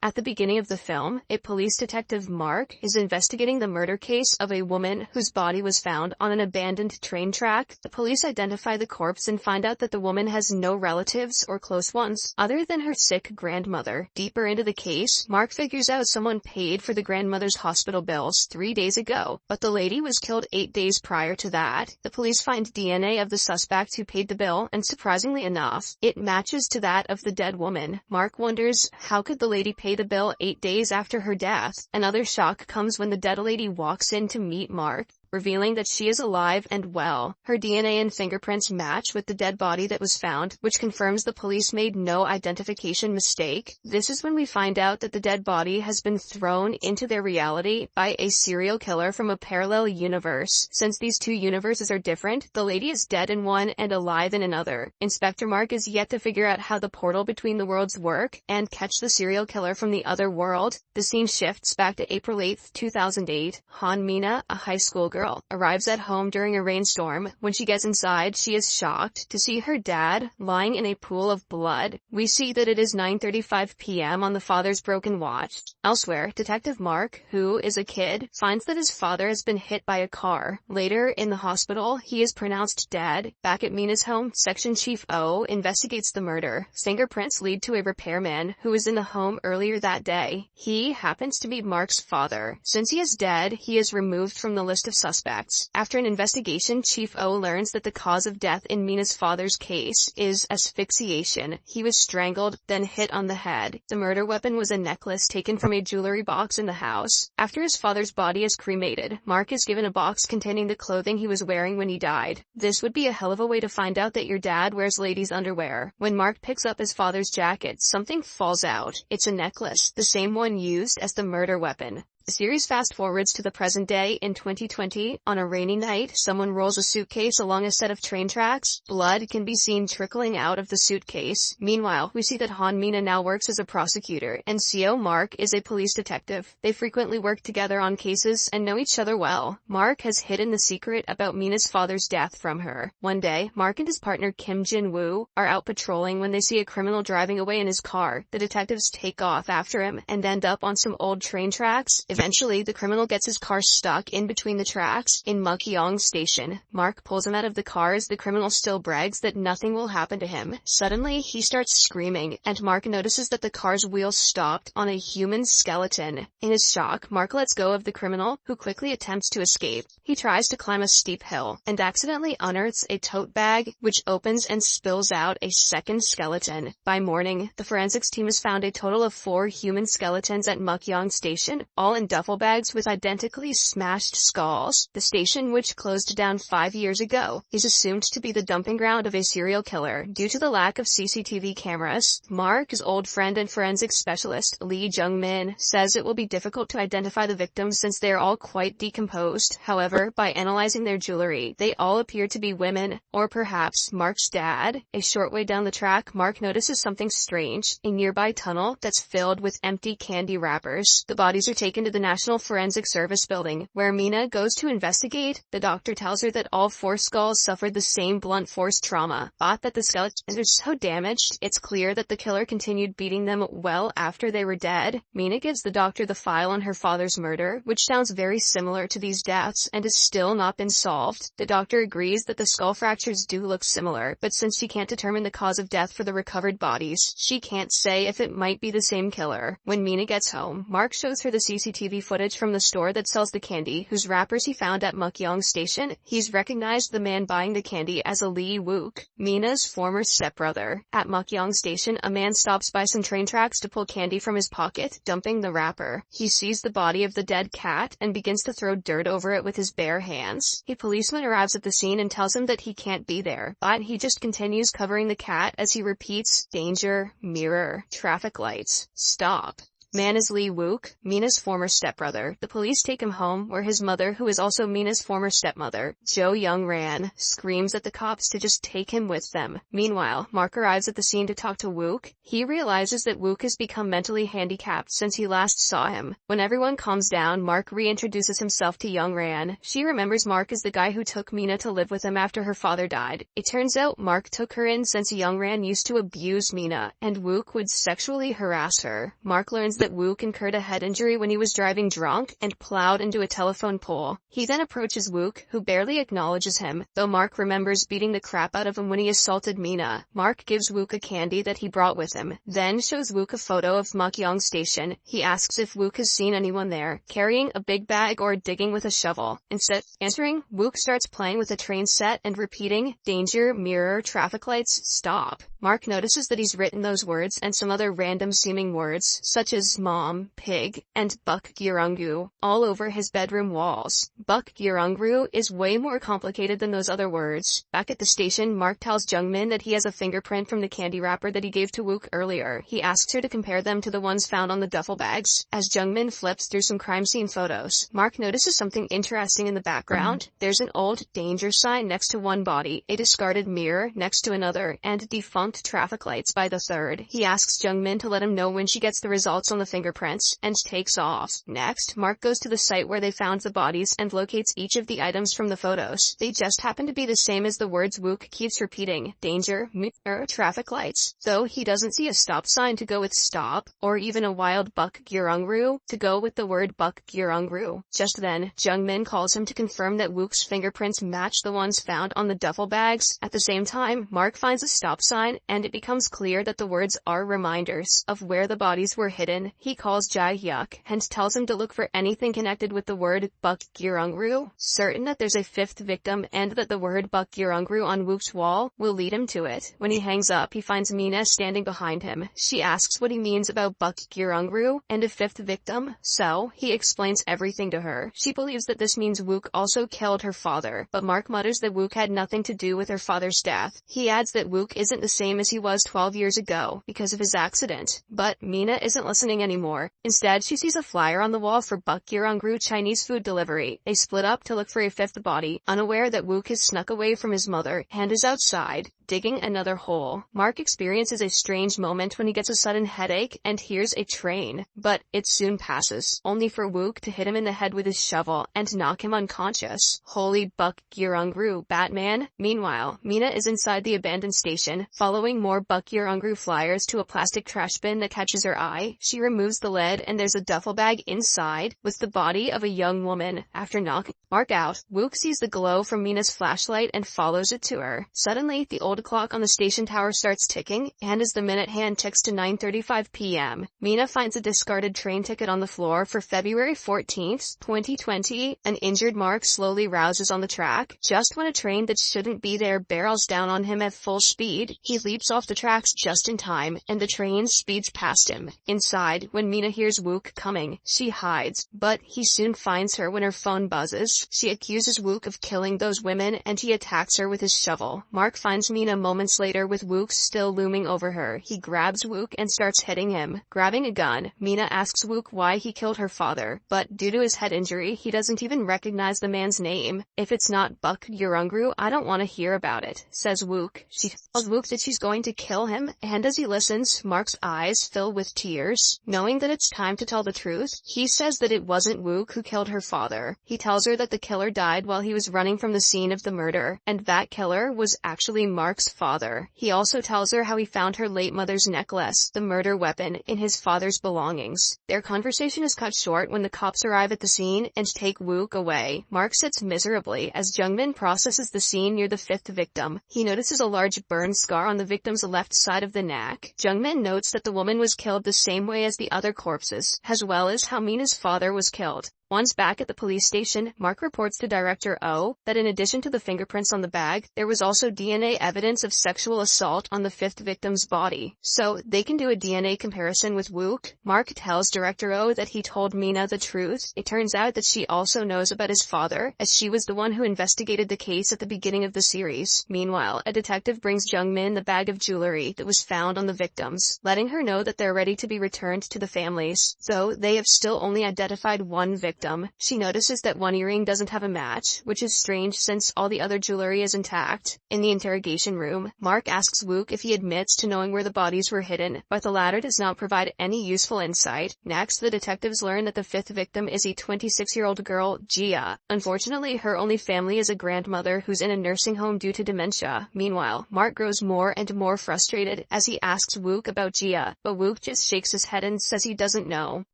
At the beginning of the film, a police detective, Mark, is investigating the murder case of a woman whose body was found on an abandoned train track. The police identify the corpse and find out that the woman has no relatives or close ones other than her sick grandmother. Deeper into the case, Mark figures out someone paid for the grandmother's hospital bills 3 days ago, but the lady was killed 8 days prior to that. The police find DNA of the suspect who paid the bill, and surprisingly enough, it matches to that of the dead woman. Mark wonders, how could the lady pay the bill 8 days after her death? Another shock comes when the dead lady walks in to meet Mark, revealing that she is alive and well. Her DNA and fingerprints match with the dead body that was found, which confirms the police made no identification mistake. This is when we find out that the dead body has been thrown into their reality by a serial killer from a parallel universe. Since these two universes are different, the lady is dead in one and alive in another. Inspector Mark is yet to figure out how the portal between the worlds work and catch the serial killer from the other world. The scene shifts back to April 8, 2008. Mina, a high school girl, arrives at home during a rainstorm. When she gets inside, she is shocked to see her dad lying in a pool of blood. We see that it is 9:35 p.m. on the father's broken watch. Elsewhere, Detective Mark, who is a kid, finds that his father has been hit by a car. Later, in the hospital, he is pronounced dead. Back at Mina's home, Section Chief O investigates the murder. Fingerprints lead to a repairman who was in the home earlier that day. He happens to be Mark's father. Since he is dead, he is removed from the list of suspects. After an investigation, Chief O learns that the cause of death in Mina's father's case is asphyxiation. He was strangled, then hit on the head. The murder weapon was a necklace taken from a jewelry box in the house. After his father's body is cremated, Mark is given a box containing the clothing he was wearing when he died. This would be a hell of a way to find out that your dad wears ladies' underwear. When Mark picks up his father's jacket, something falls out. It's a necklace, the same one used as the murder weapon. The series fast-forwards to the present day in 2020. On a rainy night, someone rolls a suitcase along a set of train tracks. Blood can be seen trickling out of the suitcase. Meanwhile, we see that Mina now works as a prosecutor, and CO Mark is a police detective. They frequently work together on cases and know each other well. Mark has hidden the secret about Mina's father's death from her. One day, Mark and his partner Kim Jin-woo are out patrolling when they see a criminal driving away in his car. The detectives take off after him and end up on some old train tracks. Eventually, the criminal gets his car stuck in between the tracks in Mukyeong Station. Mark pulls him out of the car as the criminal still brags that nothing will happen to him. Suddenly, he starts screaming, and Mark notices that the car's wheels stopped on a human skeleton. In his shock, Mark lets go of the criminal, who quickly attempts to escape. He tries to climb a steep hill, and accidentally unearths a tote bag, which opens and spills out a second skeleton. By morning, the forensics team has found a total of 4 human skeletons at Mukyeong Station, all in duffel bags with identically smashed skulls. The station, which closed down 5 years ago, is assumed to be the dumping ground of a serial killer due to the lack of CCTV cameras. Mark's old friend and forensics specialist, Lee Jung-min, says it will be difficult to identify the victims since they are all quite decomposed. However, by analyzing their jewelry, they all appear to be women, or perhaps Mark's dad. A short way down the track, Mark notices something strange, a nearby tunnel that's filled with empty candy wrappers. The bodies are taken to the National Forensic Service building, where Mina goes to investigate. The doctor tells her that all 4 skulls suffered the same blunt force trauma, but that the skeletons are so damaged, it's clear that the killer continued beating them well after they were dead. Mina gives the doctor the file on her father's murder, which sounds very similar to these deaths and has still not been solved. The doctor agrees that the skull fractures do look similar, but since she can't determine the cause of death for the recovered bodies, she can't say if it might be the same killer. When Mina gets home, Mark shows her the CCTV footage from the store that sells the candy, whose wrappers he found at Mukyeong Station. He's recognized the man buying the candy as a Lee Wook, Mina's former stepbrother. At Mukyeong Station, a man stops by some train tracks to pull candy from his pocket, dumping the wrapper. He sees the body of the dead cat and begins to throw dirt over it with his bare hands. A policeman arrives at the scene and tells him that he can't be there, but he just continues covering the cat as he repeats, "Danger, mirror, traffic lights, stop." Man is Lee Wook, Mina's former stepbrother. The police take him home, where his mother, who is also Mina's former stepmother, Jo Young-ran, screams at the cops to just take him with them. Meanwhile, Mark arrives at the scene to talk to Wook. He realizes that Wook has become mentally handicapped since he last saw him. When everyone calms down, Mark reintroduces himself to Young-ran. She remembers Mark as the guy who took Mina to live with him after her father died. It turns out Mark took her in since Young-ran used to abuse Mina, and Wook would sexually harass her. Mark learns that Wook incurred a head injury when he was driving drunk and plowed into a telephone pole. He then approaches Wook, who barely acknowledges him, though Mark remembers beating the crap out of him when he assaulted Mina. Mark gives Wook a candy that he brought with him, then shows Wook a photo of Mukyeong Station. He asks if Wook has seen anyone there, carrying a big bag or digging with a shovel. Instead, answering, Wook starts playing with a train set and repeating, "Danger, mirror, traffic lights, stop." Mark notices that he's written those words and some other random-seeming words, such as mom, pig, and Buk Gyurungru, all over his bedroom walls. Buk Gyurungru is way more complicated than those other words. Back at the station, Mark tells Jungmin that he has a fingerprint from the candy wrapper that he gave to Wook earlier. He asks her to compare them to the ones found on the duffel bags. As Jungmin flips through some crime scene photos, Mark notices something interesting in the background. There's an old danger sign next to one body, a discarded mirror next to another, and defunct traffic lights by the third. He asks Jungmin to let him know when she gets the results on the fingerprints, and takes off. Next, Mark goes to the site where they found the bodies and locates each of the items from the photos. They just happen to be the same as the words Wook keeps repeating, danger, mirror, traffic lights. Though he doesn't see a stop sign to go with stop, or even a wild Buk Gyurungru to go with the word Buk Gyurungru. Just then, Jungmin calls him to confirm that Wook's fingerprints match the ones found on the duffel bags. At the same time, Mark finds a stop sign, and it becomes clear that the words are reminders of where the bodies were hidden. He calls Jae-hyuk and tells him to look for anything connected with the word Buk Gyurungru, certain that there's a fifth victim and that the word Buk Gyurungru on Wook's wall will lead him to it. When he hangs up, he finds Mina standing behind him. She asks what he means about Buk Gyurungru and a fifth victim, so he explains everything to her. She believes that this means Wook also killed her father, but Mark mutters that Wook had nothing to do with her father's death. He adds that Wook isn't the same as he was 12 years ago because of his accident. But Mina isn't listening anymore. Instead, she sees a flyer on the wall for Buk Gyurungru Chinese food delivery. They split up to look for a fifth body, unaware that Wook has snuck away from his mother and is outside, digging another hole. Mark experiences a strange moment when he gets a sudden headache and hears a train, but it soon passes, only for Wook to hit him in the head with his shovel and knock him unconscious. Holy Buk Gyurungru, Batman! Meanwhile, Mina is inside the abandoned station, following more Buk Gyurungru flyers to a plastic trash bin that catches her eye. She removes the lid and there's a duffel bag inside with the body of a young woman. After knocking Mark out, Wook sees the glow from Mina's flashlight and follows it to her. Suddenly, the old clock on the station tower starts ticking, and as the minute hand ticks to 9:35 p.m., Mina finds a discarded train ticket on the floor for February 14th, 2020. An injured Mark slowly rouses on the track. Just when a train that shouldn't be there barrels down on him at full speed, he leaps off the tracks just in time, and the train speeds past him. Inside, when Mina hears Wook coming, she hides, but he soon finds her when her phone buzzes. She accuses Wook of killing those women, and he attacks her with his shovel. Mark finds Mina moments later with Wook still looming over her. He grabs Wook and starts hitting him. Grabbing a gun, Mina asks Wook why he killed her father, but due to his head injury, he doesn't even recognize the man's name. "If it's not Buk Gyurungru, I don't want to hear about it," says Wook. She tells Wook that she's going to kill him, and as he listens, Mark's eyes fill with tears. Knowing that it's time to tell the truth, he says that it wasn't Wook who killed her father. He tells her that the killer died while he was running from the scene of the murder, and that killer was actually Mark's father. He also tells her how he found her late mother's necklace, the murder weapon, in his father's belongings. Their conversation is cut short when the cops arrive at the scene and take Wook away. Mark sits miserably as Jungmin processes the scene near the fifth victim. He notices a large burn scar on the victim's left side of the neck. Jungmin notes that the woman was killed the same way as the other corpses, as well as how Mina's father was killed. Once back at the police station, Mark reports to Director O that in addition to the fingerprints on the bag, there was also DNA evidence of sexual assault on the fifth victim's body, so they can do a DNA comparison with Wook. Mark tells Director O that he told Mina the truth. It turns out that she also knows about his father, as she was the one who investigated the case at the beginning of the series. Meanwhile, a detective brings Jungmin the bag of jewelry that was found on the victims, letting her know that they're ready to be returned to the families, though they have still only identified one victim. victim. She notices that one earring doesn't have a match, which is strange since all the other jewelry is intact. In the interrogation room, Mark asks Wook if he admits to knowing where the bodies were hidden, but the latter does not provide any useful insight. Next, the detectives learn that the fifth victim is a 26-year-old girl, Gia. Unfortunately, her only family is a grandmother who's in a nursing home due to dementia. Meanwhile, Mark grows more and more frustrated as he asks Wook about Gia, but Wook just shakes his head and says he doesn't know.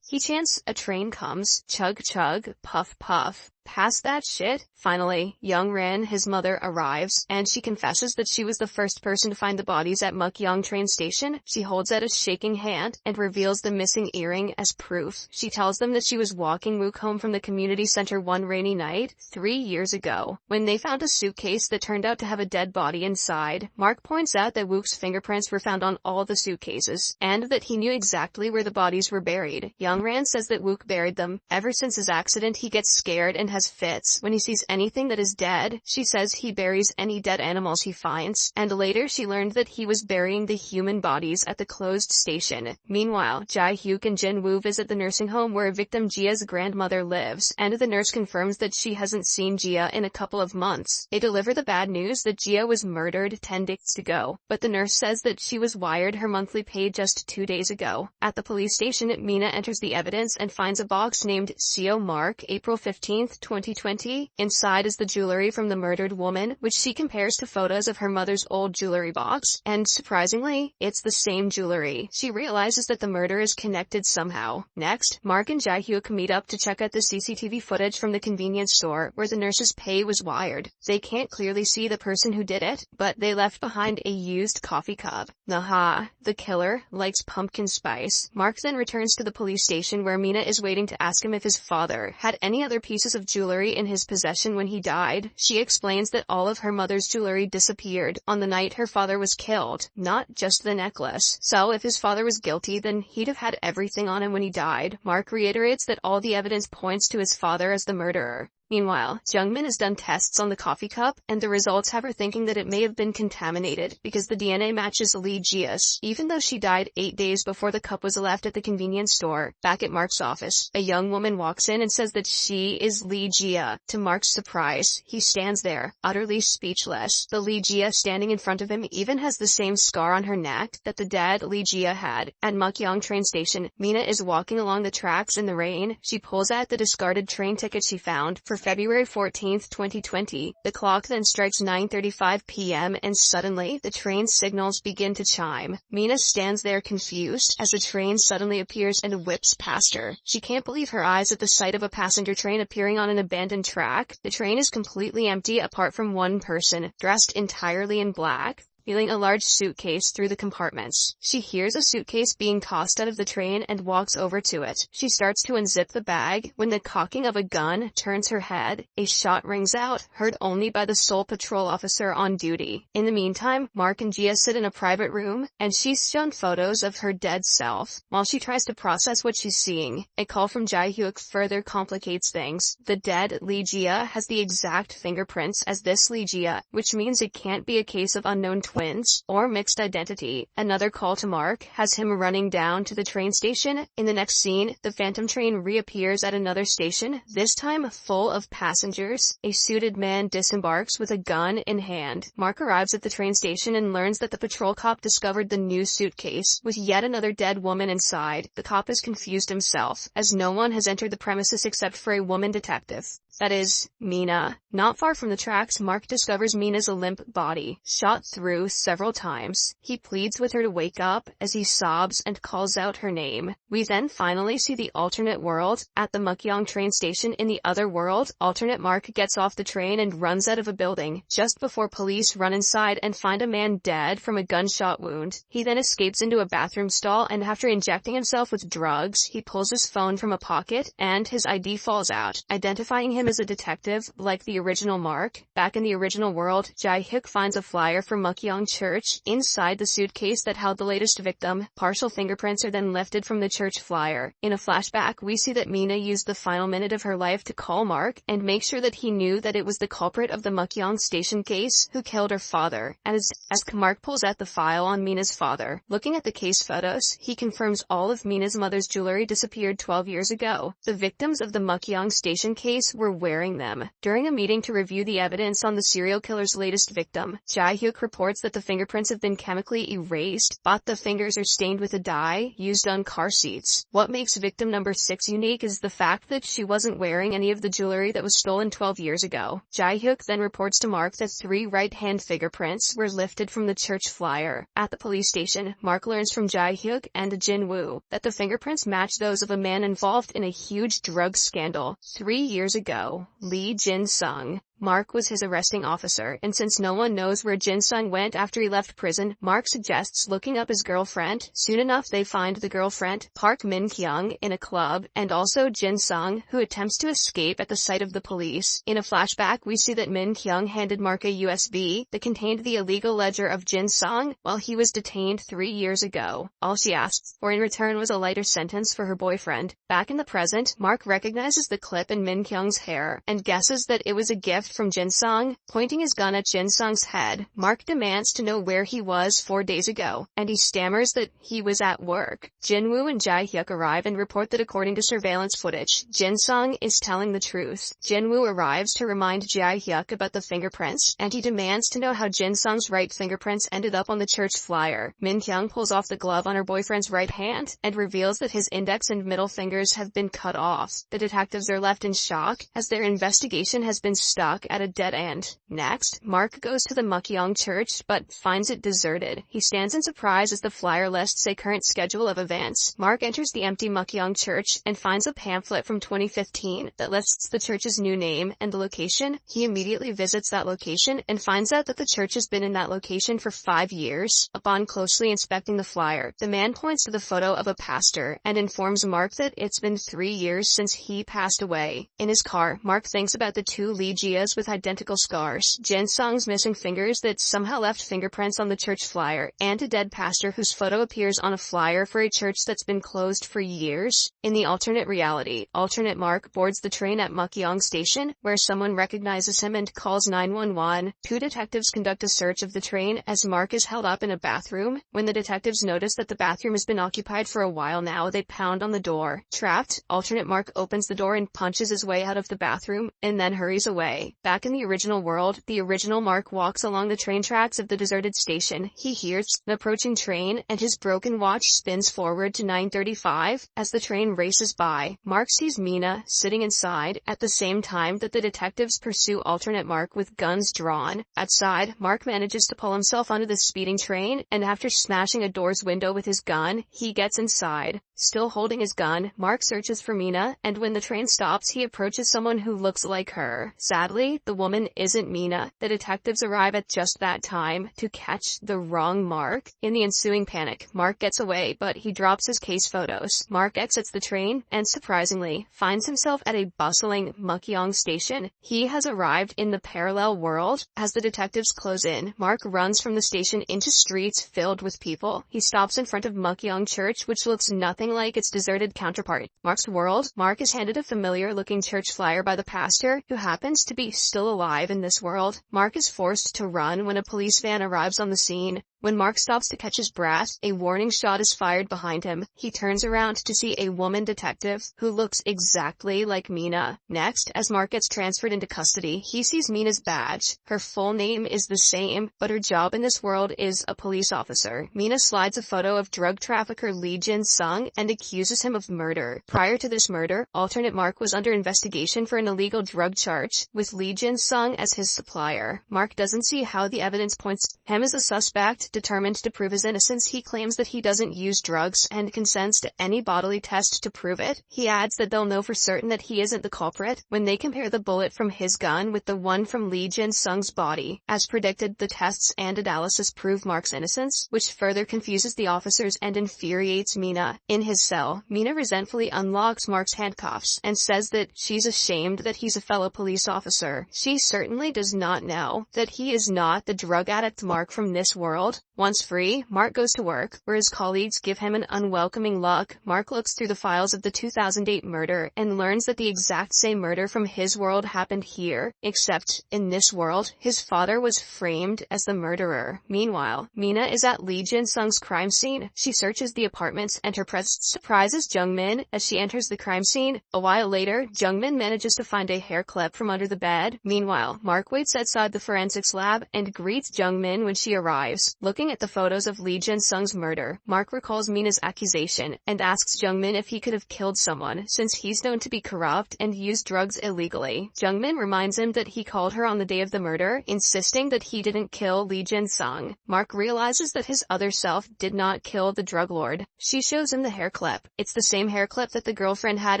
He chants, "A train comes, chug chug, puff puff. Past that shit." Finally, young Ran, his mother, arrives, and she confesses that she was the first person to find the bodies at Mukyong train station. She holds out a shaking hand and reveals the missing earring as proof. She tells them that she was walking Wook home from the community center one rainy night, 3 years ago, when they found a suitcase that turned out to have a dead body inside. Mark points out that Wook's fingerprints were found on all the suitcases, and that he knew exactly where the bodies were buried. Young Ran says that Wook buried them. Ever since his accident, he gets scared and has fits when he sees anything that is dead. She says he buries any dead animals he finds, and later she learned that he was burying the human bodies at the closed station. Meanwhile, Jae-hyuk and Jin-woo visit the nursing home where victim Gia's grandmother lives, and the nurse confirms that she hasn't seen Gia in a couple of months. They deliver the bad news that Gia was murdered 10 days ago, but the nurse says that she was wired her monthly pay just 2 days ago. At the police station, Mina enters the evidence and finds a box named CO Mark, April 15, 2020. Inside is the jewelry from the murdered woman, which she compares to photos of her mother's old jewelry box, and surprisingly, it's the same jewelry. She realizes that the murder is connected somehow. Next, Mark and Jae-hyuk meet up to check out the CCTV footage from the convenience store where the nurse's pay was wired. They can't clearly see the person who did it, but they left behind a used coffee cup. Aha, the killer likes pumpkin spice. Mark then returns to the police station where Mina is waiting to ask him if his father had any other pieces of jewelry in his possession when he died. She explains that all of her mother's jewelry disappeared on the night her father was killed, not just the necklace. So if his father was guilty, then he'd have had everything on him when he died. Mark reiterates that all the evidence points to his father as the murderer. Meanwhile, Jungmin has done tests on the coffee cup, and the results have her thinking that it may have been contaminated because the DNA matches Lee Jia's, even though she died 8 days before the cup was left at the convenience store. Back at Mark's office, a young woman walks in and says that she is Lee Jia. To Mark's surprise, he stands there, utterly speechless. The Lee Jia standing in front of him even has the same scar on her neck that the dead Lee Jia had. At Mukyong train station, Mina is walking along the tracks in the rain. She pulls out the discarded train ticket she found for February 14, 2020. The clock then strikes 9:35 p.m. and suddenly, the train signals begin to chime. Mina stands there confused as the train suddenly appears and whips past her. She can't believe her eyes at the sight of a passenger train appearing on an abandoned track. The train is completely empty apart from one person, dressed entirely in black, feeling a large suitcase through the compartments. She hears a suitcase being tossed out of the train and walks over to it. She starts to unzip the bag when the cocking of a gun turns her head. A shot rings out, heard only by the sole patrol officer on duty. In the meantime, Mark and Gia sit in a private room, and she's shown photos of her dead self. While she tries to process what she's seeing, a call from Jae-hyuk further complicates things. The dead Lee Jia has the exact fingerprints as this Lee Jia, which means it can't be a case of unknown twins or mixed identity. Another call to Mark has him running down to the train station. In the next scene, the phantom train reappears at another station, this time full of passengers. A suited man disembarks with a gun in hand. Mark arrives at the train station and learns that the patrol cop discovered the new suitcase with yet another dead woman inside. The cop is confused himself, as no one has entered the premises except for a woman detective. That is, Mina. Not far from the tracks, Mark discovers Mina's limp body, shot through several times. He pleads with her to wake up as he sobs and calls out her name. We then finally see the alternate world. At the Mukyong train station in the other world, alternate Mark gets off the train and runs out of a building, just before police run inside and find a man dead from a gunshot wound. He then escapes into a bathroom stall, and after injecting himself with drugs, he pulls his phone from a pocket, and his ID falls out, identifying him him as a detective, like the original Mark. Back in the original world, Jae-hyuk finds a flyer from Mukyeong Church. Inside the suitcase that held the latest victim, partial fingerprints are then lifted from the church flyer. In a flashback, we see that Mina used the final minute of her life to call Mark and make sure that he knew that it was the culprit of the Mukyeong station case who killed her father. As Mark pulls out the file on Mina's father, looking at the case photos, he confirms all of Mina's mother's jewelry disappeared 12 years ago. The victims of the Mukyeong station case were wearing them. During a meeting to review the evidence on the serial killer's latest victim, Jae-hyuk reports that the fingerprints have been chemically erased, but the fingers are stained with a dye used on car seats. What makes victim number 6 unique is the fact that she wasn't wearing any of the jewelry that was stolen 12 years ago. Jae-hyuk then reports to Mark that 3 right-hand fingerprints were lifted from the church flyer. At the police station, Mark learns from Jae-hyuk and Jin-woo that the fingerprints match those of a man involved in a huge drug scandal 3 years ago, Lee Jin-sung. Mark was his arresting officer, and since no one knows where Jin-sung went after he left prison, Mark suggests looking up his girlfriend. Soon enough they find the girlfriend, Park Min-kyung, in a club, and also Jin-sung, who attempts to escape at the sight of the police. In a flashback, we see that Min-kyung handed Mark a USB that contained the illegal ledger of Jin-sung while he was detained 3 years ago. All she asked for in return was a lighter sentence for her boyfriend. Back in the present, Mark recognizes the clip in Min-kyung's hair and guesses that it was a gift from Jin-sung. Pointing his gun at Jin-sung's head, Mark demands to know where he was 4 days ago, and he stammers that he was at work. Jin-woo and Jae-hyuk arrive and report that according to surveillance footage, Jin-sung is telling the truth. Jin-woo arrives to remind Jae-hyuk about the fingerprints, and he demands to know how Jin-sung's right fingerprints ended up on the church flyer. Min-kyung pulls off the glove on her boyfriend's right hand and reveals that his index and middle fingers have been cut off. The detectives are left in shock as their investigation has been stuck at a dead end. Next, Mark goes to the Mukyeong Church but finds it deserted. He stands in surprise as the flyer lists a current schedule of events. Mark enters the empty Mukyeong Church and finds a pamphlet from 2015 that lists the church's new name and the location. He immediately visits that location and finds out that the church has been in that location for 5 years. Upon closely inspecting the flyer, the man points to the photo of a pastor and informs Mark that it's been 3 years since he passed away. In his car, Mark thinks about the 2 Lee Jias with identical scars, Jin-sung's missing fingers that somehow left fingerprints on the church flyer, and a dead pastor whose photo appears on a flyer for a church that's been closed for years. In the alternate reality, alternate Mark boards the train at Mukyeong Station, where someone recognizes him and calls 911. 2 detectives conduct a search of the train as Mark is held up in a bathroom. When the detectives notice that the bathroom has been occupied for a while now, they pound on the door. Trapped, alternate Mark opens the door and punches his way out of the bathroom, and then hurries away. Back in the original world, the original Mark walks along the train tracks of the deserted station. He hears an approaching train, and his broken watch spins forward to 9:35. As the train races by, Mark sees Mina sitting inside at the same time that the detectives pursue alternate Mark with guns drawn. Outside, Mark manages to pull himself onto the speeding train, and after smashing a door's window with his gun, he gets inside. Still holding his gun, Mark searches for Mina, and when the train stops, he approaches someone who looks like her. Sadly, the woman isn't Mina. The detectives arrive at just that time to catch the wrong Mark. In the ensuing panic, Mark gets away, but he drops his case photos. Mark exits the train and, surprisingly, finds himself at a bustling Mukyeong station. He has arrived in the parallel world. As the detectives close in, Mark runs from the station into streets filled with people. He stops in front of Mukyeong Church, which looks nothing like its deserted counterpart. Mark's world. Mark is handed a familiar-looking church flyer by the pastor, who happens to be still alive in this world. Mark is forced to run when a police van arrives on the scene. When Mark stops to catch his breath, a warning shot is fired behind him. He turns around to see a woman detective who looks exactly like Mina. Next, as Mark gets transferred into custody, he sees Mina's badge. Her full name is the same, but her job in this world is a police officer. Mina slides a photo of drug trafficker Lee Jin-sung and accuses him of murder. Prior to this murder, alternate Mark was under investigation for an illegal drug charge, with Lee Jin-sung as his supplier. Mark doesn't see how the evidence points him as a suspect, determined to prove his innocence, he claims that he doesn't use drugs and consents to any bodily test to prove it. He adds that they'll know for certain that he isn't the culprit when they compare the bullet from his gun with the one from Lee Jin-sung's body. As predicted, the tests and analysis prove Mark's innocence, which further confuses the officers and infuriates Mina. In his cell, Mina resentfully unlocks Mark's handcuffs and says that she's ashamed that he's a fellow police officer. She certainly does not know that he is not the drug addict Mark from this world. Once free, Mark goes to work, where his colleagues give him an unwelcoming look. Mark looks through the files of the 2008 murder and learns that the exact same murder from his world happened here, except, in this world, his father was framed as the murderer. Meanwhile, Mina is at Lee Jin-sung's crime scene. She searches the apartments, and her presence surprises Jung-min as she enters the crime scene. A while later, Jung-min manages to find a hair clip from under the bed. Meanwhile, Mark waits outside the forensics lab and greets Jung-min when she arrives. Looking at the photos of Lee Jin-sung's murder, Mark recalls Mina's accusation and asks Jung-min if he could have killed someone, since he's known to be corrupt and use drugs illegally. Jung-min reminds him that he called her on the day of the murder, insisting that he didn't kill Lee Jin-sung. Mark realizes that his other self did not kill the drug lord. She shows him the hair clip. It's the same hair clip that the girlfriend had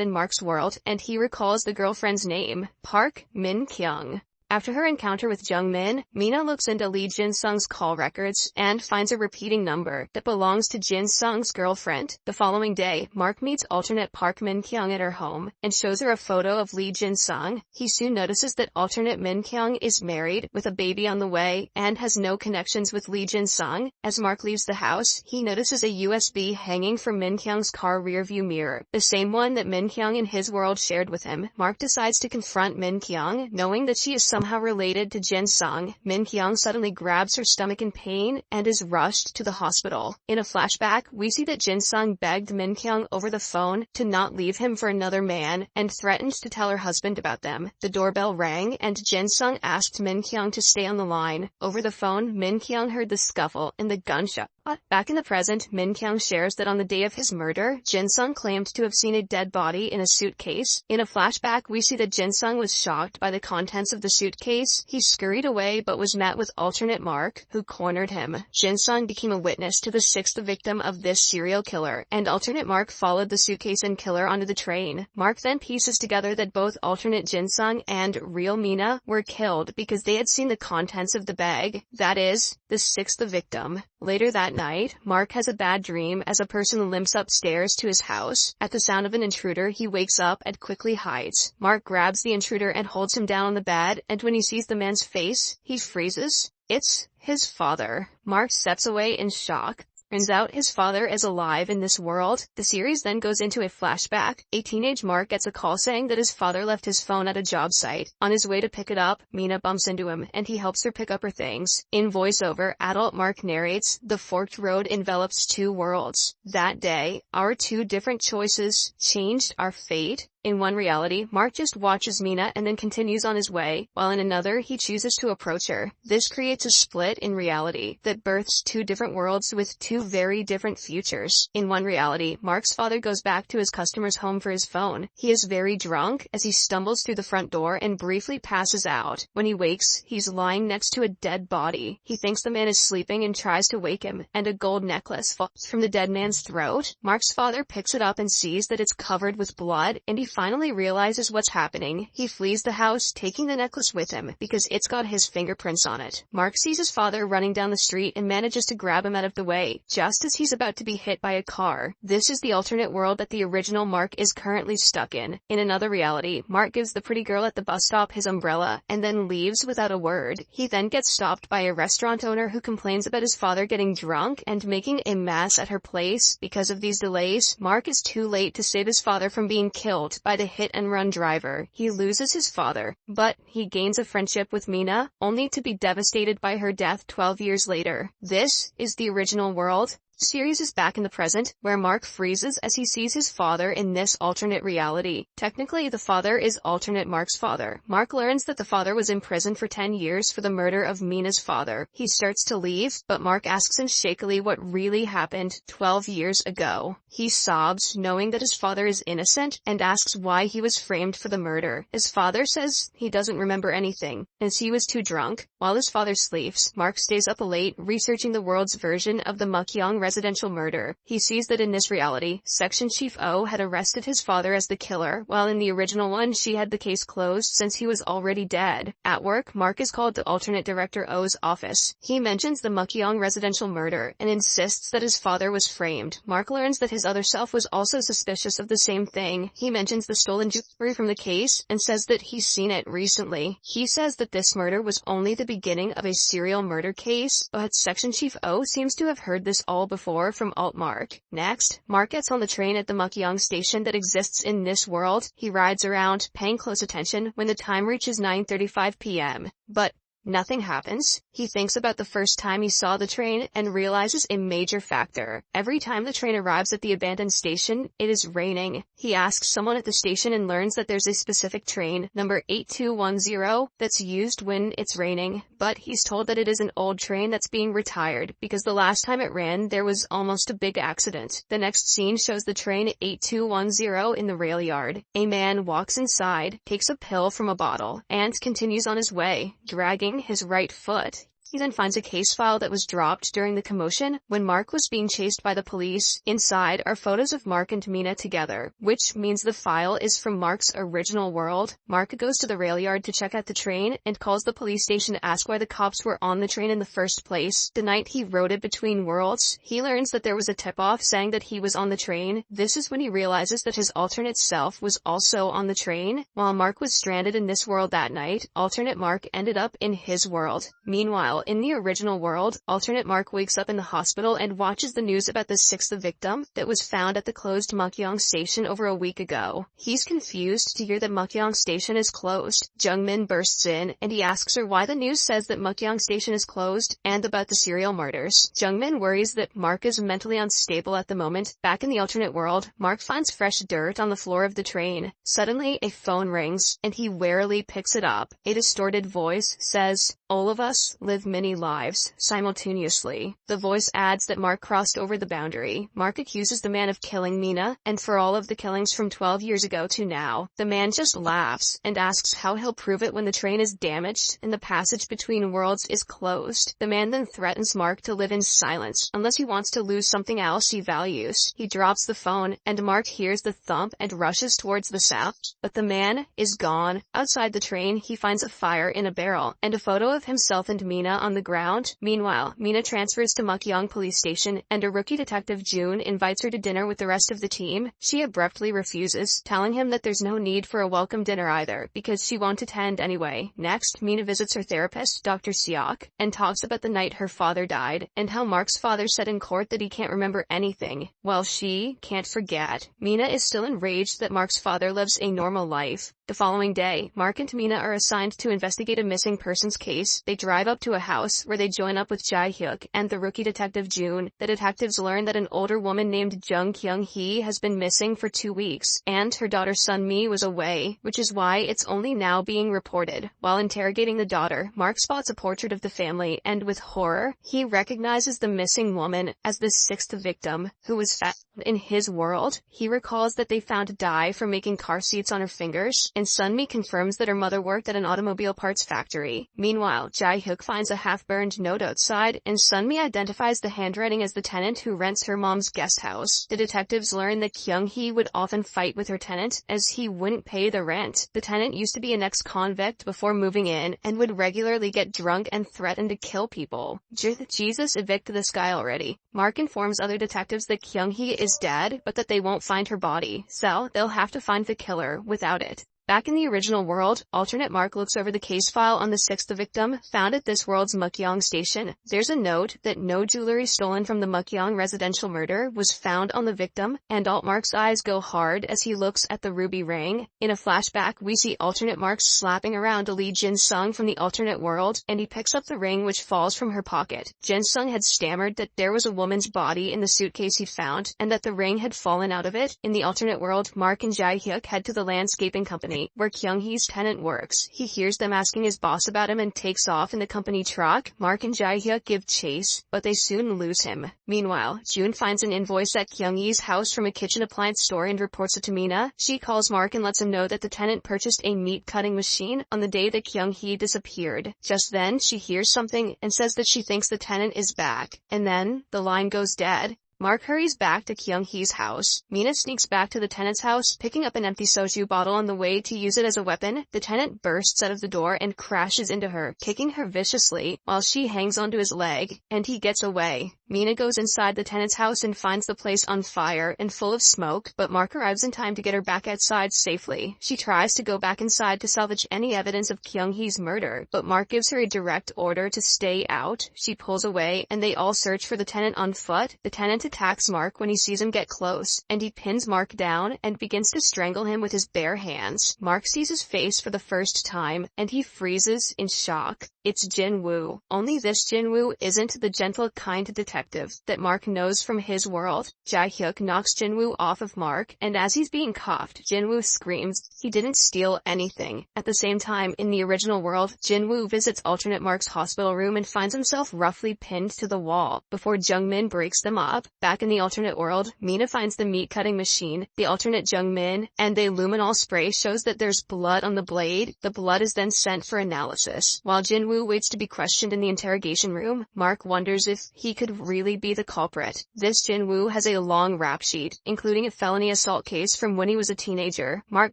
in Mark's world, and he recalls the girlfriend's name, Park Min-kyung. After her encounter with Jung-min, Mina looks into Lee Jin-sung's call records and finds a repeating number that belongs to Jin-sung's girlfriend. The following day, Mark meets alternate Park Min-kyung at her home and shows her a photo of Lee Jin-sung. He soon notices that alternate Min-kyung is married, with a baby on the way, and has no connections with Lee Jin-sung. As Mark leaves the house, he notices a USB hanging from Min-kyung's car rearview mirror, the same one that Min-kyung in his world shared with him. Mark decides to confront Min-kyung, knowing that she is somehow related to Jin-sung. Min-kyung suddenly grabs her stomach in pain and is rushed to the hospital. In a flashback, we see that Jin-sung begged Min-kyung over the phone to not leave him for another man and threatened to tell her husband about them. The doorbell rang and Jin-sung asked Min-kyung to stay on the line. Over the phone, Min-kyung heard the scuffle and the gunshot. Back in the present, Min-kyung shares that on the day of his murder, Jin-sung claimed to have seen a dead body in a suitcase. In a flashback, we see that Jin-sung was shocked by the contents of the suitcase. He scurried away but was met with alternate Mark, who cornered him. Jin-sung became a witness to the sixth victim of this serial killer, and alternate Mark followed the suitcase and killer onto the train. Mark then pieces together that both alternate Jin-sung and real Mina were killed because they had seen the contents of the bag, that is, the sixth victim. Later that night, Mark has a bad dream as a person limps upstairs to his house. At the sound of an intruder, he wakes up and quickly hides. Mark grabs the intruder and holds him down on the bed, and when he sees the man's face, he freezes. It's his father. Mark steps away in shock. Turns out his father is alive in this world. The series then goes into a flashback. A teenage Mark gets a call saying that his father left his phone at a job site. On his way to pick it up, Mina bumps into him, and he helps her pick up her things. In voiceover, adult Mark narrates, "The forked road envelops two worlds. That day, our two different choices changed our fate." In one reality, Mark just watches Mina and then continues on his way, while in another he chooses to approach her. This creates a split in reality that births two different worlds with two very different futures. In one reality, Mark's father goes back to his customer's home for his phone. He is very drunk as he stumbles through the front door and briefly passes out. When he wakes, he's lying next to a dead body. He thinks the man is sleeping and tries to wake him, and a gold necklace falls from the dead man's throat. Mark's father picks it up and sees that it's covered with blood, and he finally realizes what's happening. He flees the house, taking the necklace with him because it's got his fingerprints on it. Mark sees his father running down the street and manages to grab him out of the way, just as he's about to be hit by a car. This is the alternate world that the original Mark is currently stuck in. In another reality, Mark gives the pretty girl at the bus stop his umbrella and then leaves without a word. He then gets stopped by a restaurant owner who complains about his father getting drunk and making a mess at her place. Because of these delays, Mark is too late to save his father from being killed by the hit-and-run driver. He loses his father, but he gains a friendship with Mina, only to be devastated by her death 12 years later. This is the original world. The series is back in the present, where Mark freezes as he sees his father in this alternate reality. Technically, the father is alternate Mark's father. Mark learns that the father was in prison for 10 years for the murder of Mina's father. He starts to leave, but Mark asks him shakily what really happened 12 years ago. He sobs, knowing that his father is innocent, and asks why he was framed for the murder. His father says he doesn't remember anything, as he was too drunk. While his father sleeps, Mark stays up late researching the world's version of the Mukyoung residential murder. He sees that in this reality, Section Chief O had arrested his father as the killer, while in the original one she had the case closed since he was already dead. At work, Mark is called to alternate Director O's office. He mentions the Mukyoung residential murder and insists that his father was framed. Mark learns that his other self was also suspicious of the same thing. He mentions the stolen jewelry from the case and says that he's seen it recently. He says that this murder was only the beginning of a serial murder case, but Section Chief O seems to have heard this all before from Alt Mark. Next, Mark gets on the train at the Mukyoung station that exists in this world. He rides around, paying close attention when the time reaches 9:35 p.m. But nothing happens. He thinks about the first time he saw the train and realizes a major factor. Every time the train arrives at the abandoned station, it is raining. He asks someone at the station and learns that there's a specific train, number 8210, that's used when it's raining, but he's told that it is an old train that's being retired because the last time it ran, there was almost a big accident. The next scene shows the train 8210 in the rail yard. A man walks inside, takes a pill from a bottle, and continues on his way, dragging his right foot. He then finds a case file that was dropped during the commotion when Mark was being chased by the police. Inside are photos of Mark and Mina together, which means the file is from Mark's original world. Mark goes to the rail yard to check out the train and calls the police station to ask why the cops were on the train in the first place. The night he rode it between worlds, he learns that there was a tip-off saying that he was on the train. This is when he realizes that his alternate self was also on the train. While Mark was stranded in this world that night, alternate Mark ended up in his world. Meanwhile, in the original world, alternate Mark wakes up in the hospital and watches the news about the sixth victim that was found at the closed Mukyoung station over a week ago. He's confused to hear that Mukyoung station is closed. Jungmin bursts in and he asks her why the news says that Mukyoung station is closed and about the serial murders. Jungmin worries that Mark is mentally unstable at the moment. Back in the alternate world, Mark finds fresh dirt on the floor of the train. Suddenly, a phone rings and he warily picks it up. A distorted voice says, "All of us live many lives simultaneously." The voice adds that Mark crossed over the boundary. Mark accuses the man of killing Mina, and for all of the killings from 12 years ago to now. The man just laughs and asks how he'll prove it when the train is damaged and the passage between worlds is closed. The man then threatens Mark to live in silence unless he wants to lose something else he values. He drops the phone, and Mark hears the thump and rushes towards the sound, but the man is gone. Outside the train, he finds a fire in a barrel and a photo of himself and Mina on the ground. Meanwhile, Mina transfers to Mukyoung police station, and a rookie detective June invites her to dinner with the rest of the team. She abruptly refuses, telling him that there's no need for a welcome dinner either, because she won't attend anyway. Next, Mina visits her therapist, Dr. Seok, and talks about the night her father died, and how Mark's father said in court that he can't remember anything, while she can't forget. Mina is still enraged that Mark's father lives a normal life. The following day, Mark and Mina are assigned to investigate a missing persons case. They drive up to a house where they join up with Jae-hyuk and the rookie detective June. The detectives learn that an older woman named Jung Kyung-hee has been missing for 2 weeks, and her daughter Sun-mi was away, which is why it's only now being reported. While interrogating the daughter, Mark spots a portrait of the family, and with horror, he recognizes the missing woman as the sixth victim, who was found in his world. He recalls that they found dye from making car seats on her fingers, and Sun-mi confirms that her mother worked at an automobile parts factory. Meanwhile, Jae-hyuk finds a half-burned note outside, and Sun-mi identifies the handwriting as the tenant who rents her mom's guest house. The detectives learn that Kyung-hee would often fight with her tenant, as he wouldn't pay the rent. The tenant used to be an ex-convict before moving in, and would regularly get drunk and threaten to kill people. Jesus, evict this guy already. Mark informs other detectives that Kyung-hee is dead, but that they won't find her body, so they'll have to find the killer without it. Back in the original world, alternate Mark looks over the case file on the sixth victim, found at this world's Mukyeong station. There's a note that no jewelry stolen from the Mukyeong residential murder was found on the victim, and alt Mark's eyes go hard as he looks at the ruby ring. In a flashback, we see alternate Mark slapping around Lee Jin-sung from the alternate world, and he picks up the ring which falls from her pocket. Jin-sung had stammered that there was a woman's body in the suitcase he'd found, and that the ring had fallen out of it. In the alternate world, Mark and Jae-hyuk head to the landscaping company, where Kyung-hee's tenant works. He hears them asking his boss about him and takes off in the company truck. Mark and Jae-hyuk give chase, but they soon lose him. Meanwhile, June finds an invoice at Kyung-hee's house from a kitchen appliance store and reports it to Mina. She calls Mark and lets him know that the tenant purchased a meat cutting machine on the day that Kyung-hee disappeared. Just then, she hears something and says that she thinks the tenant is back. And then, the line goes dead. Mark hurries back to Kyung-hee's house. Mina sneaks back to the tenant's house, picking up an empty soju bottle on the way to use it as a weapon. The tenant bursts out of the door and crashes into her, kicking her viciously, while she hangs onto his leg, and he gets away. Mina goes inside the tenant's house and finds the place on fire and full of smoke, but Mark arrives in time to get her back outside safely. She tries to go back inside to salvage any evidence of Kyung-hee's murder, but Mark gives her a direct order to stay out. She pulls away, and they all search for the tenant on foot. The tenant attacks Mark when he sees him get close, and he pins Mark down and begins to strangle him with his bare hands. Mark sees his face for the first time, and he freezes in shock. It's Jin-woo. Only this Jin-woo isn't the gentle, kind detective that Mark knows from his world. Jae-hyuk knocks Jin-woo off of Mark, and as he's being cuffed, Jin-woo screams he didn't steal anything. At the same time, in the original world, Jin-woo visits alternate Mark's hospital room and finds himself roughly pinned to the wall, before Jung-min breaks them up. Back in the alternate world, Mina finds the meat-cutting machine, the alternate Jung-min, and a luminol spray shows that there's blood on the blade. The blood is then sent for analysis. While Jin-woo waits to be questioned in the interrogation room, Mark wonders if he could really be the culprit. This Jin-woo has a long rap sheet, including a felony assault case from when he was a teenager. Mark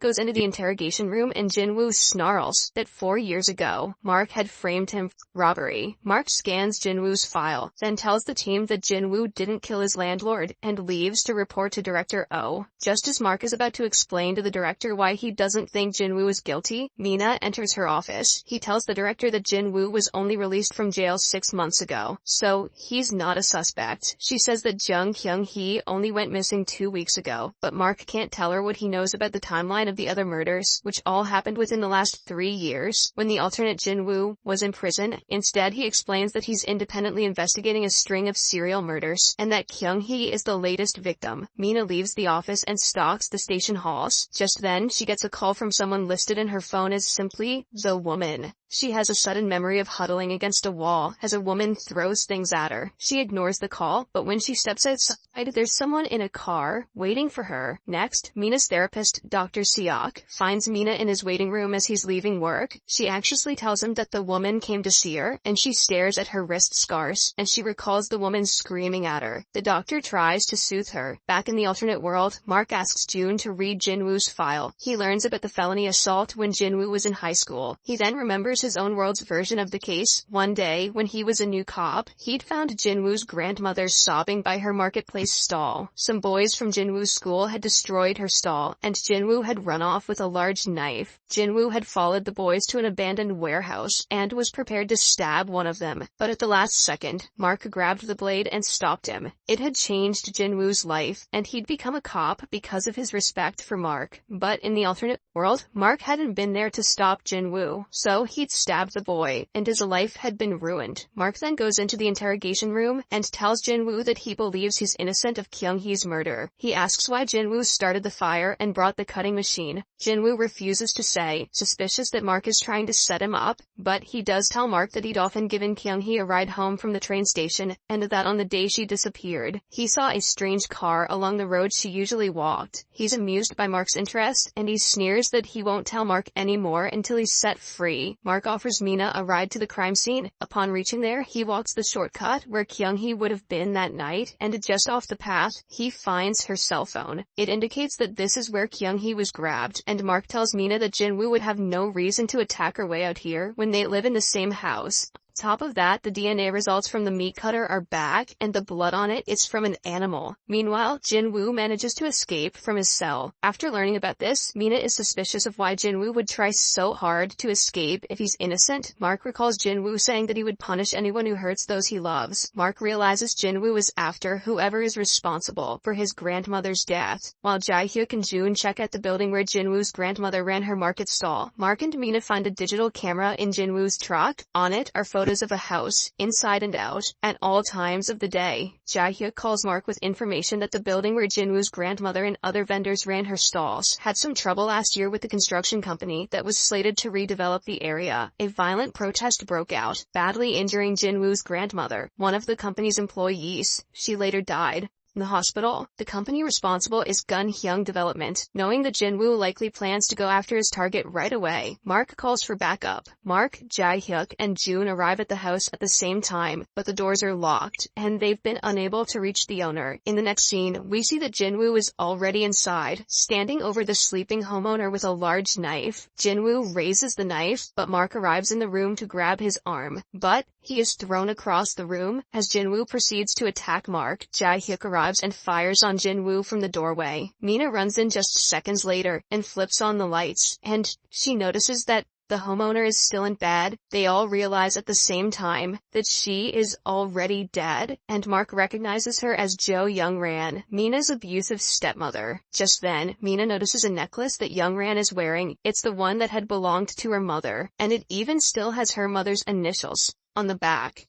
goes into the interrogation room and Jin-woo snarls that 4 years ago, Mark had framed him for robbery. Mark scans Jin-woo's file, then tells the team that Jin-woo didn't kill his landlord, and leaves to report to Director Oh. Just as Mark is about to explain to the director why he doesn't think Jin-woo is guilty, Mina enters her office. He tells the director that Jin-woo was only released from jail 6 months ago, so he's not a suspect. She says that Jung Kyung-hee only went missing 2 weeks ago, but Mark can't tell her what he knows about the timeline of the other murders, which all happened within the last 3 years, when the alternate Jin-woo was in prison. Instead, he explains that he's independently investigating a string of serial murders, and that Kyung-hee is the latest victim. Mina leaves the office and stalks the station halls. Just then, she gets a call from someone listed in her phone as simply the woman. She has a sudden memory of huddling against a wall as a woman throws things at her. She ignores the call, but when she steps outside, there's someone in a car waiting for her. Next, Mina's therapist, Dr. Seok, finds Mina in his waiting room as he's leaving work. She anxiously tells him that the woman came to see her, and she stares at her wrist scars, and she recalls the woman screaming at her. The doctor tries to soothe her. Back in the alternate world, Mark asks June to read Jin-woo's file. He learns about the felony assault when Jin-woo was in high school. He then remembers his own world's version of the case. One day, when he was a new cop, he'd found Jin-woo's grandmother sobbing by her marketplace stall. Some boys from Jin-woo's school had destroyed her stall, and Jin-woo had run off with a large knife. Jin-woo had followed the boys to an abandoned warehouse, and was prepared to stab one of them. But at the last second, Mark grabbed the blade and stopped him. It had changed Jin-woo's life, and he'd become a cop because of his respect for Mark. But in the alternate world, Mark hadn't been there to stop Jin-woo, so he'd stabbed the boy, and his life had been ruined. Mark then goes into the interrogation room and tells Jin-woo that he believes he's innocent of Kyung-hee's murder. He asks why Jin-woo started the fire and brought the cutting machine. Jin-woo refuses to say, suspicious that Mark is trying to set him up, but he does tell Mark that he'd often given Kyung-hee a ride home from the train station, and that on the day she disappeared, he saw a strange car along the road she usually walked. He's amused by Mark's interest, and he sneers that he won't tell Mark anymore until he's set free. Mark offers Mina a ride to the crime scene. Upon reaching there, he walks the shortcut where Kyung-hee would have been that night, and just off the path, he finds her cell phone. It indicates that this is where Kyung-hee was grabbed, and Mark tells Mina that Jin-woo would have no reason to attack her way out here when they live in the same house. top of that, the DNA results from the meat cutter are back, and the blood on it is from an animal. Meanwhile, Jin-woo manages to escape from his cell. After learning about this, Mina is suspicious of why Jin-woo would try so hard to escape if he's innocent. Mark recalls Jin-woo saying that he would punish anyone who hurts those he loves. Mark realizes Jin-woo is after whoever is responsible for his grandmother's death. While Jae-hyuk and June check at the building where Jin-woo's grandmother ran her market stall, Mark and Mina find a digital camera in Jin-woo's truck. On it are photos of a house, inside and out, at all times of the day. Jae-hyuk calls Mark with information that the building where Jin-woo's grandmother and other vendors ran her stalls had some trouble last year with the construction company that was slated to redevelop the area. A violent protest broke out, badly injuring Jin-woo's grandmother, one of the company's employees. She later died in the hospital. The company responsible is Gun-hyung Development. Knowing that Jin-woo likely plans to go after his target right away, Mark calls for backup. Mark, Jae-hyuk, and June arrive at the house at the same time, but the doors are locked, and they've been unable to reach the owner. In the next scene, we see that Jin-woo is already inside, standing over the sleeping homeowner with a large knife. Jin-woo raises the knife, but Mark arrives in the room to grab his arm, but he is thrown across the room. As Jin-woo proceeds to attack Mark, Jae-hyuk arrives and fires on Jin-woo from the doorway. Mina runs in just seconds later and flips on the lights, and she notices that the homeowner is still in bed. They all realize at the same time that she is already dead, and Mark recognizes her as Jo Young-ran, Mina's abusive stepmother. Just then, Mina notices a necklace that Young-ran is wearing. It's the one that had belonged to her mother, and it even still has her mother's initials on the back.